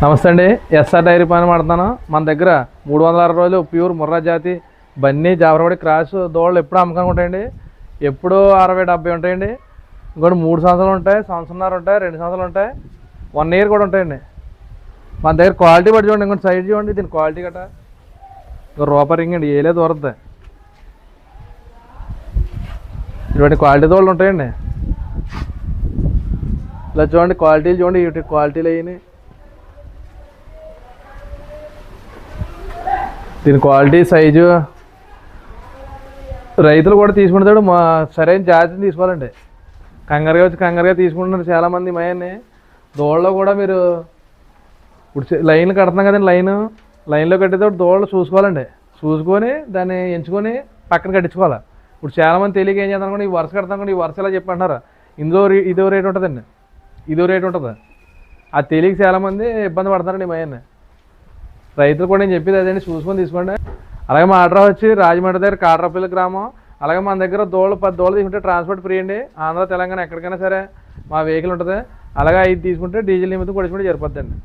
నమస్తే అండి. SR dairy పని మాడుతున్నాను. మన దగ్గర 360 రోజులు ప్యూర్ ముర్రా జాతి బన్నీ జాబరబడి క్రాస్ దోళ్ళు ఎప్పుడు అమ్మకానికి ఉంటాయండి. ఎప్పుడూ 60-70 ఉంటాయండి. ఇంకోటి 3 సంవత్సరాలు ఉంటాయి, సంవత్సరంన్నర ఉంటాయి, 2 సంవత్సరాలు ఉంటాయి, 1 ఇయర్ కూడా ఉంటాయండి. మన దగ్గర క్వాలిటీ బట్టి చూడండి. ఇంకోటి సైడ్ చూడండి, దీని క్వాలిటీ గట్రా ఇంకో రూపాయి రింగ్ అండి, ఏలే దొరుకుతుంది. ఇటువంటి క్వాలిటీ దోళ్ళు ఉంటాయండి. ఇలా చూడండి, క్వాలిటీలు చూడండి, ఇటు క్వాలిటీలు అయ్యి దీని క్వాలిటీ సైజు రైతులు కూడా తీసుకుంటాడు. మా సరైన జాతిని తీసుకోవాలండి. కంగారుగా తీసుకుంటున్నారు చాలామంది. మయాన్ని దోళ్ళలో కూడా మీరు ఇప్పుడు లైన్లు కడుతున్నాం కదండి, లైన్లో కట్టేటప్పుడు దోళ్ళు చూసుకోవాలండి. చూసుకొని దాన్ని ఎంచుకొని పక్కన కట్టించుకోవాలి. ఇప్పుడు చాలామంది తెలియక ఏం చేద్దాం అనుకోండి, ఈ వరుస కడతాం కూడా, ఈ వరుస ఇలా చెప్పంటున్నారు. ఇదో రేట్ ఉంటుందండి, ఇదో రేట్ ఉంటుంది. అది తెలియక చాలామంది ఇబ్బంది పడుతున్నారండి. మయాన్ని రైతులు కూడా నేను చెప్పేది అదండి, చూసుకొని తీసుకోండి. అలాగే మా అడ్రస్ వచ్చి రాజమండ్రి దగ్గర కాట్రపల్లి గ్రామం. అలాగే మన దగ్గర 10 దోళ్ళు తీసుకుంటే ట్రాన్స్పోర్ట్ ఫ్రీ అండి. ఆంధ్ర తెలంగాణ ఎక్కడికైనా సరే మా వెహికల్ ఉంటుంది. అలాగే 5 తీసుకుంటే డీజిల్ నిమిత్తం కొడుచుకుంటే సరిపోద్దండి.